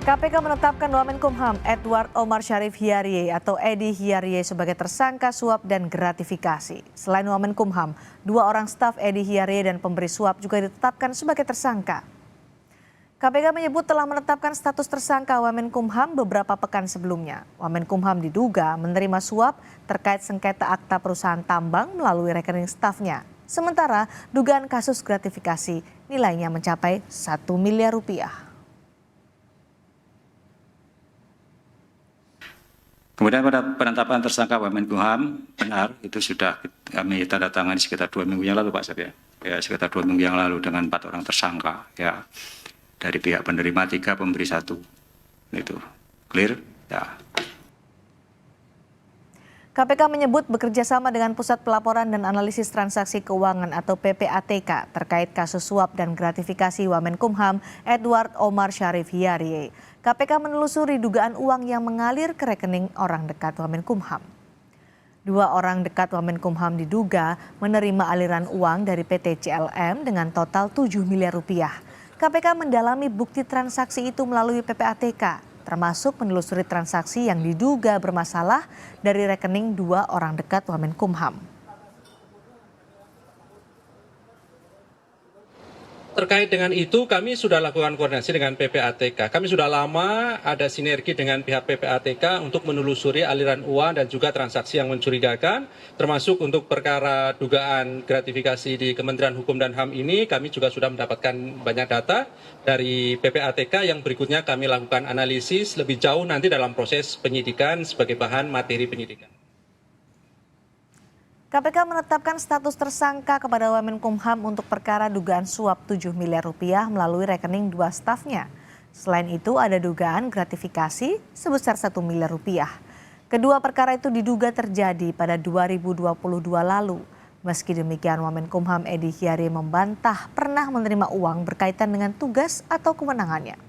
KPK menetapkan Wamenkumham Edward Omar Syarif Hiyariye atau Edi Hiyariye sebagai tersangka suap dan gratifikasi. Selain Wamenkumham, 2 orang staf Edi Hiyariye dan pemberi suap juga ditetapkan sebagai tersangka. KPK menyebut telah menetapkan status tersangka Wamenkumham beberapa pekan sebelumnya. Wamenkumham diduga menerima suap terkait sengketa akta perusahaan tambang melalui rekening stafnya. Sementara dugaan kasus gratifikasi nilainya mencapai 1 miliar rupiah. Kemudian pada penetapan tersangka Wamenkumham, benar itu sudah kami tanda tangani sekitar 2 minggu yang lalu Pak Syaf ya, sekitar 2 minggu yang lalu dengan 4 orang tersangka ya, dari pihak penerima 3, pemberi 1, itu clear ya. KPK menyebut bekerja sama dengan Pusat Pelaporan dan Analisis Transaksi Keuangan atau PPATK terkait kasus suap dan gratifikasi Wamenkumham Edward Omar Syarif Hiyariye. KPK menelusuri dugaan uang yang mengalir ke rekening orang dekat Wamenkumham. 2 orang dekat Wamenkumham diduga menerima aliran uang dari PT CLM dengan total 7 miliar rupiah. KPK mendalami bukti transaksi itu melalui PPATK. Termasuk menelusuri transaksi yang diduga bermasalah dari rekening 2 orang dekat Wamenkumham. Terkait dengan itu, kami sudah lakukan koordinasi dengan PPATK. Kami sudah lama ada sinergi dengan pihak PPATK untuk menelusuri aliran uang dan juga transaksi yang mencurigakan, termasuk untuk perkara dugaan gratifikasi di Kementerian Hukum dan HAM ini, kami juga sudah mendapatkan banyak data dari PPATK yang berikutnya kami lakukan analisis lebih jauh nanti dalam proses penyidikan sebagai bahan materi penyidikan. KPK menetapkan status tersangka kepada Wamenkumham untuk perkara dugaan suap 7 miliar rupiah melalui rekening 2 stafnya. Selain itu ada dugaan gratifikasi sebesar 1 miliar rupiah. Kedua perkara itu diduga terjadi pada 2022 lalu. Meski demikian Wamenkumham Edi Hiyariye membantah pernah menerima uang berkaitan dengan tugas atau kewenangannya.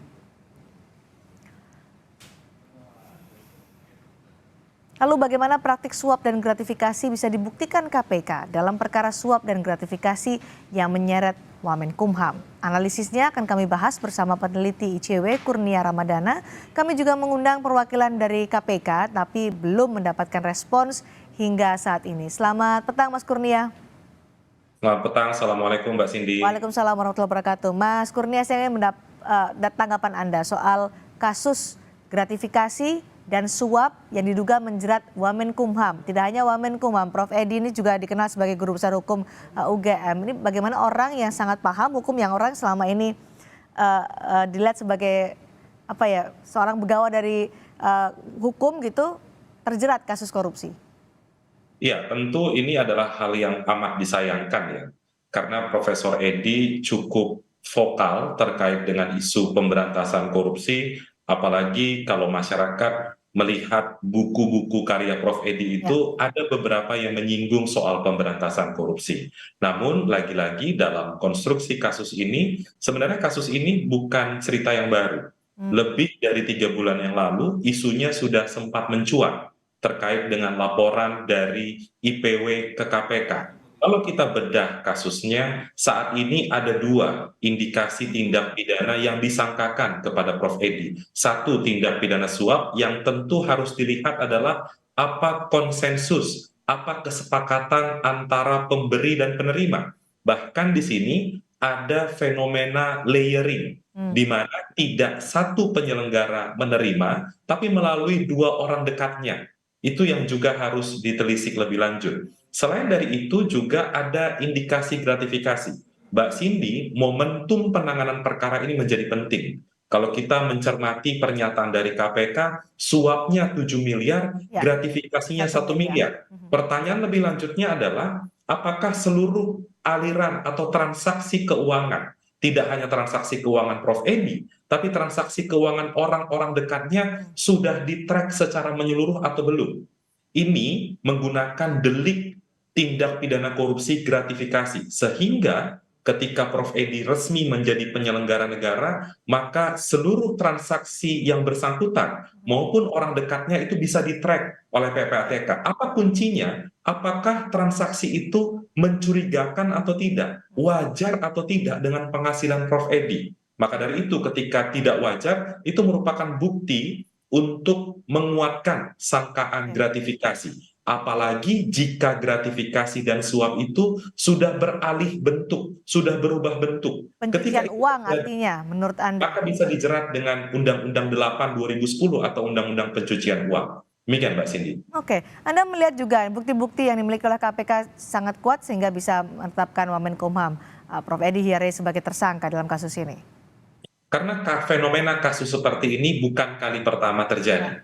Lalu bagaimana praktik suap dan gratifikasi bisa dibuktikan KPK dalam perkara suap dan gratifikasi yang menyeret Wamenkumham? Analisisnya akan kami bahas bersama peneliti ICW Kurnia Ramadana. Kami juga mengundang perwakilan dari KPK tapi belum mendapatkan respons hingga saat ini. Selamat petang Mas Kurnia. Selamat petang, Assalamualaikum Mbak Cindy. Waalaikumsalam warahmatullahi wabarakatuh. Mas Kurnia, saya ingin tanggapan Anda soal kasus gratifikasi dan suap yang diduga menjerat Wamenkumham. Tidak hanya Wamenkumham, Prof. Edi ini juga dikenal sebagai guru besar hukum UGM. Ini bagaimana orang yang sangat paham hukum yang orang selama ini dilihat sebagai seorang pegawai dari hukum gitu terjerat kasus korupsi. Iya, tentu ini adalah hal yang amat disayangkan ya. Karena Profesor Edi cukup vokal terkait dengan isu pemberantasan korupsi, apalagi kalau masyarakat melihat buku-buku karya Prof. Edi itu ada beberapa yang menyinggung soal pemberantasan korupsi. Namun lagi-lagi dalam konstruksi kasus ini, sebenarnya kasus ini bukan cerita yang baru. Lebih dari 3 bulan yang lalu, isunya sudah sempat mencuat terkait dengan laporan dari IPW ke KPK. Kalau kita bedah kasusnya, saat ini ada 2 indikasi tindak pidana yang disangkakan kepada Prof. Edi. 1, tindak pidana suap yang tentu harus dilihat adalah apa konsensus, apa kesepakatan antara pemberi dan penerima. Bahkan di sini ada fenomena layering, di mana tidak satu penyelenggara menerima, tapi melalui 2 orang dekatnya. Itu yang juga harus ditelisik lebih lanjut. Selain dari itu juga ada indikasi gratifikasi. Mbak Cindy, momentum penanganan perkara ini menjadi penting. Kalau kita mencermati pernyataan dari KPK, suapnya 7 miliar, gratifikasinya 1 miliar. Pertanyaan lebih lanjutnya adalah, apakah seluruh aliran atau transaksi keuangan, tidak hanya transaksi keuangan Prof. Edi, tapi transaksi keuangan orang-orang dekatnya sudah di-track secara menyeluruh atau belum? Ini menggunakan delik tindak pidana korupsi gratifikasi, sehingga ketika Prof. Edi resmi menjadi penyelenggara negara, maka seluruh transaksi yang bersangkutan maupun orang dekatnya itu bisa di-track oleh PPATK. Apa kuncinya? Apakah transaksi itu mencurigakan atau tidak? Wajar atau tidak dengan penghasilan Prof. Edi? Maka dari itu ketika tidak wajar, itu merupakan bukti untuk menguatkan sangkaan Oke. gratifikasi. Apalagi jika gratifikasi dan suap itu sudah beralih bentuk, sudah berubah bentuk. Ketika Pencucian itu uang terjadi, artinya menurut Anda? maka bisa dijerat dengan Undang-Undang 8 2010 atau Undang-Undang Pencucian Uang. Demikian Mbak Cindy. Oke, Anda melihat juga bukti-bukti yang dimiliki oleh KPK sangat kuat sehingga bisa menetapkan Wamenkumham Prof. Edi Hiarie sebagai tersangka dalam kasus ini. Karena fenomena kasus seperti ini bukan kali pertama terjadi.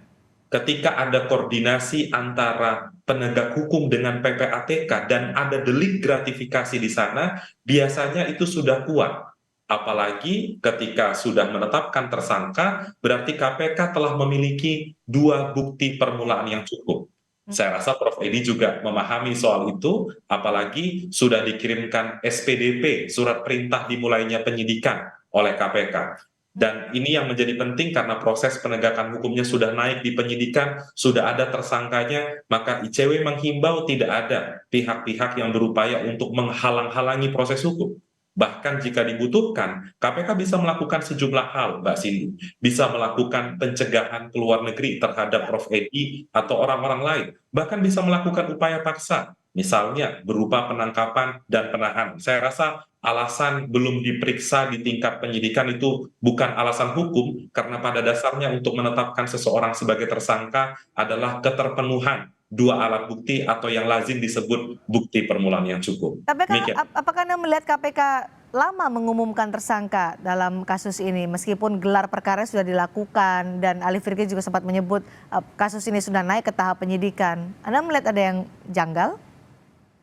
Ketika ada koordinasi antara penegak hukum dengan PPATK dan ada delik gratifikasi di sana, biasanya itu sudah kuat. Apalagi ketika sudah menetapkan tersangka, berarti KPK telah memiliki dua bukti permulaan yang cukup. Saya rasa Prof. Edi juga memahami soal itu, apalagi sudah dikirimkan SPDP, surat perintah dimulainya penyidikan oleh KPK. Dan ini yang menjadi penting karena proses penegakan hukumnya sudah naik di penyidikan, sudah ada tersangkanya, maka ICW menghimbau tidak ada pihak-pihak yang berupaya untuk menghalang-halangi proses hukum. Bahkan jika dibutuhkan, KPK bisa melakukan sejumlah hal, Mbak Cindy. Bisa melakukan pencegahan ke luar negeri terhadap Prof. Edi atau orang-orang lain. Bahkan bisa melakukan upaya paksa, misalnya berupa penangkapan dan penahanan. Saya rasa alasan belum diperiksa di tingkat penyidikan itu bukan alasan hukum, karena pada dasarnya untuk menetapkan seseorang sebagai tersangka adalah keterpenuhan dua alat bukti atau yang lazim disebut bukti permulaan yang cukup. Tapi Demikian. apakah Anda melihat KPK lama mengumumkan tersangka dalam kasus ini meskipun gelar perkara sudah dilakukan dan Ali Fikri juga sempat menyebut kasus ini sudah naik ke tahap penyidikan. Anda melihat ada yang janggal?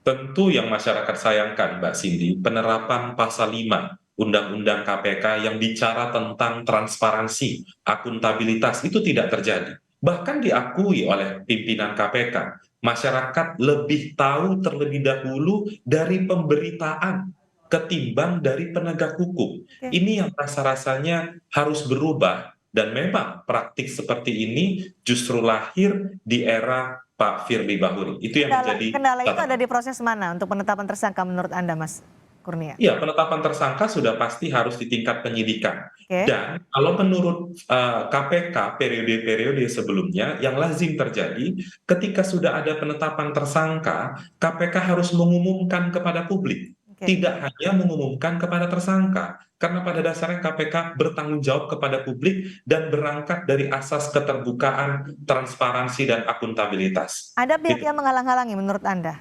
Tentu yang masyarakat sayangkan, Mbak Cindy, penerapan pasal 5 Undang-Undang KPK yang bicara tentang transparansi, akuntabilitas itu tidak terjadi. Bahkan diakui oleh pimpinan KPK, masyarakat lebih tahu terlebih dahulu dari pemberitaan ketimbang dari penegak hukum. Oke. Ini yang rasa-rasanya harus berubah, dan memang praktik seperti ini justru lahir di era Pak Firly Bahuri. Itu yang menjadi Kendala itu ada catatan. di proses mana untuk penetapan tersangka menurut Anda, Mas Kurnia? Iya, penetapan tersangka sudah pasti harus di tingkat penyidikan. Oke. Dan kalau menurut KPK periode-periode sebelumnya yang lazim terjadi, ketika sudah ada penetapan tersangka, KPK harus mengumumkan kepada publik, Oke. tidak hanya mengumumkan kepada tersangka. Karena pada dasarnya KPK bertanggung jawab kepada publik dan berangkat dari asas keterbukaan, transparansi, dan akuntabilitas. Ada pihak yang menghalang-halangi menurut Anda?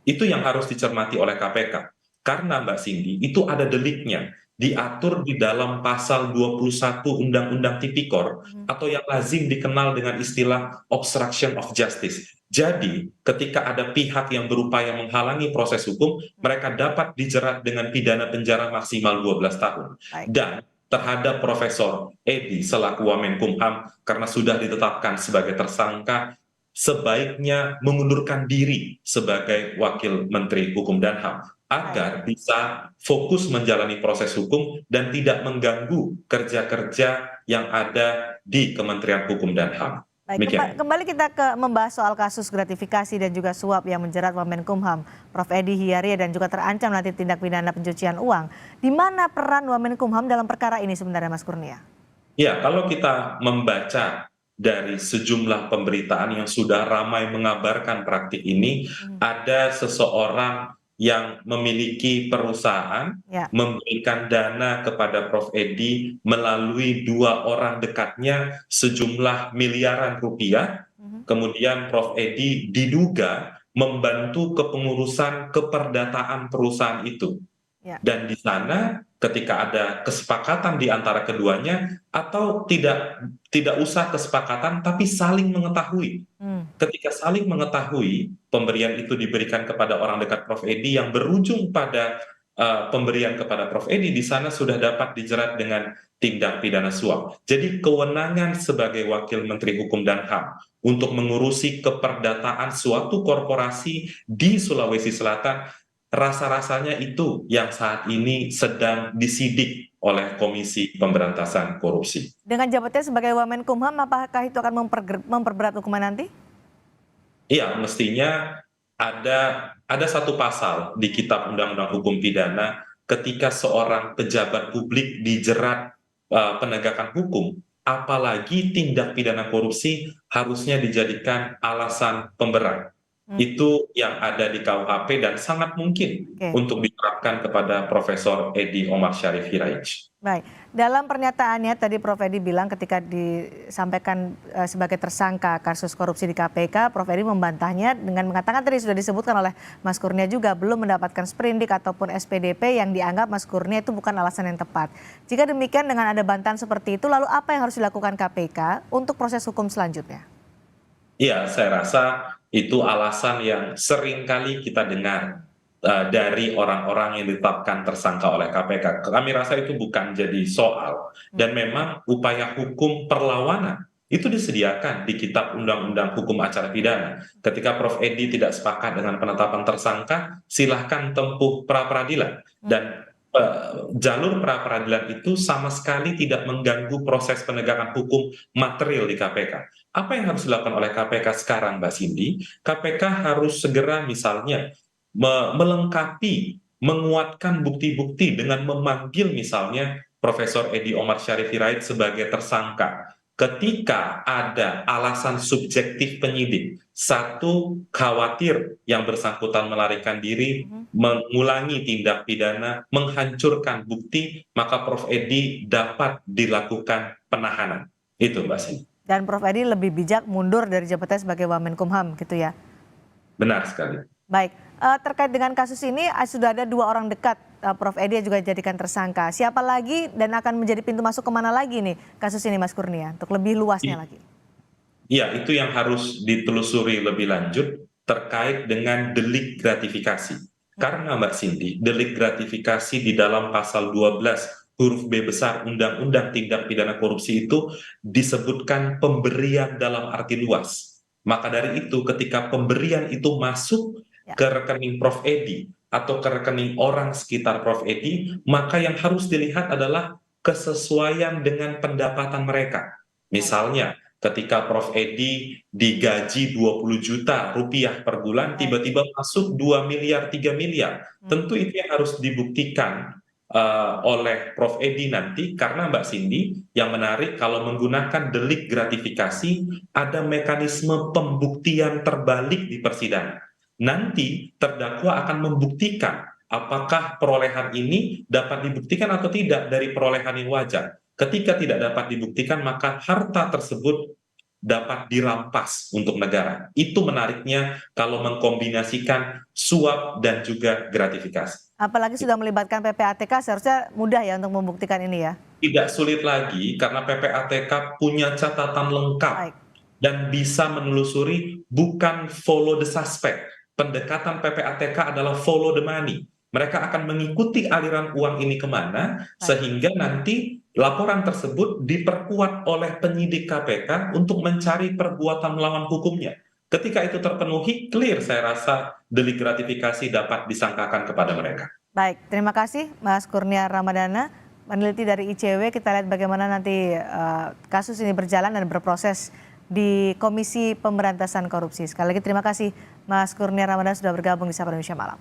Itu yang harus dicermati oleh KPK. Karena Mbak Cindy, itu ada deliknya, diatur di dalam pasal 21 Undang-Undang Tipikor, atau yang lazim dikenal dengan istilah obstruction of justice. Jadi, ketika ada pihak yang berupaya menghalangi proses hukum, mereka dapat dijerat dengan pidana penjara maksimal 12 tahun. Baik. Dan terhadap Profesor Edi selaku Wamenkumham, karena sudah ditetapkan sebagai tersangka, sebaiknya mengundurkan diri sebagai Wakil Menteri Hukum dan HAM agar bisa fokus menjalani proses hukum dan tidak mengganggu kerja-kerja yang ada di Kementerian Hukum dan HAM. Baik, Demikian. kembali kita membahas soal kasus gratifikasi dan juga suap yang menjerat Wamenkumham, Prof. Edi Hiarie, dan juga terancam nanti tindak pidana pencucian uang. Di mana peran Wamenkumham dalam perkara ini sebenarnya, Mas Kurnia? Ya, kalau kita membaca dari sejumlah pemberitaan yang sudah ramai mengabarkan praktik ini, ada seseorang yang memiliki perusahaan Ya. memberikan dana kepada Prof. Edi melalui dua orang dekatnya sejumlah miliaran rupiah. Kemudian Prof. Edi diduga membantu kepengurusan keperdataan perusahaan itu. Ya. Dan di sana ketika ada kesepakatan di antara keduanya, atau tidak usah kesepakatan tapi saling mengetahui. Ketika saling mengetahui, pemberian itu diberikan kepada orang dekat Prof. Edi yang berujung pada pemberian kepada Prof. Edi, di sana sudah dapat dijerat dengan tindak pidana suap. Jadi kewenangan sebagai Wakil Menteri Hukum dan HAM untuk mengurusi keperdataan suatu korporasi di Sulawesi Selatan, rasa-rasanya itu yang saat ini sedang disidik oleh Komisi Pemberantasan Korupsi. Dengan jabatannya sebagai Wamenkumham, apakah itu akan memperberat hukuman nanti? Iya, mestinya ada satu pasal di Kitab Undang-Undang Hukum Pidana ketika seorang pejabat publik dijerat penegakan hukum, apalagi tindak pidana korupsi harusnya dijadikan alasan pemberat. Itu yang ada di KUHP dan sangat mungkin Oke. untuk diterapkan kepada Profesor Edy Omar Syarif Hiraij. Baik, dalam pernyataannya tadi Prof. Edy bilang ketika disampaikan sebagai tersangka kasus korupsi di KPK, Prof. Edy membantahnya dengan mengatakan tadi sudah disebutkan oleh Mas Kurnia juga belum mendapatkan sprindik ataupun SPDP yang dianggap Mas Kurnia itu bukan alasan yang tepat. Jika demikian dengan ada bantahan seperti itu, lalu apa yang harus dilakukan KPK untuk proses hukum selanjutnya? Iya, saya rasa itu alasan yang sering kali kita dengar dari orang-orang yang ditetapkan tersangka oleh KPK. Kami rasa itu bukan jadi soal. Dan memang upaya hukum perlawanan itu disediakan di Kitab Undang-Undang Hukum Acara Pidana. Ketika Prof. Edy tidak sepakat dengan penetapan tersangka, silahkan tempuh pra-peradilan. Dan jalur pra-peradilan itu sama sekali tidak mengganggu proses penegakan hukum material di KPK. Apa yang harus dilakukan oleh KPK sekarang, Mbak Cindy? KPK harus segera misalnya melengkapi, menguatkan bukti-bukti dengan memanggil misalnya Profesor Edy Omar Syarif Hiraij sebagai tersangka. Ketika ada alasan subjektif penyidik, satu, khawatir yang bersangkutan melarikan diri, mengulangi tindak pidana, menghancurkan bukti, maka Prof. Edy dapat dilakukan penahanan. Itu, Mbak Cindy. Dan Prof. Edy lebih bijak mundur dari jabatannya sebagai Wamenkumham gitu ya? Benar sekali. Baik, terkait dengan kasus ini sudah ada 2 orang dekat Prof. Edy yang juga dijadikan tersangka. Siapa lagi dan akan menjadi pintu masuk kemana lagi nih kasus ini Mas Kurnia untuk lebih luasnya lagi? Iya, itu yang harus ditelusuri lebih lanjut terkait dengan delik gratifikasi. Karena Mbak Cindy, delik gratifikasi di dalam pasal 12 huruf B besar Undang-Undang Tindak Pidana Korupsi itu disebutkan pemberian dalam arti luas. Maka dari itu ketika pemberian itu masuk ke rekening Prof. Edy atau ke rekening orang sekitar Prof. Edy, maka yang harus dilihat adalah kesesuaian dengan pendapatan mereka. Misalnya, ketika Prof. Edy digaji 20 juta rupiah per bulan, tiba-tiba masuk 2 miliar, 3 miliar. Tentu itu yang harus dibuktikan oleh Prof. Edy nanti, karena Mbak Cindy, yang menarik kalau menggunakan delik gratifikasi, ada mekanisme pembuktian terbalik di persidangan. Nanti terdakwa akan membuktikan apakah perolehan ini dapat dibuktikan atau tidak dari perolehan yang wajar. Ketika tidak dapat dibuktikan, maka harta tersebut dapat dirampas untuk negara. Itu menariknya kalau mengkombinasikan suap dan juga gratifikasi. Apalagi sudah melibatkan PPATK, seharusnya mudah ya untuk membuktikan ini ya? Tidak sulit lagi karena PPATK punya catatan lengkap dan bisa menelusuri bukan follow the suspect. Pendekatan PPATK adalah follow the money. Mereka akan mengikuti aliran uang ini kemana, sehingga nanti laporan tersebut diperkuat oleh penyidik KPK untuk mencari perbuatan melawan hukumnya. Ketika itu terpenuhi, clear saya rasa delik gratifikasi dapat disangkakan kepada mereka. Baik, terima kasih Mas Kurnia Ramadana, peneliti dari ICW. Kita lihat bagaimana nanti kasus ini berjalan dan berproses di Komisi Pemberantasan Korupsi. Sekali lagi terima kasih Mas Kurnia Ramadana sudah bergabung di Sapa Indonesia Malam.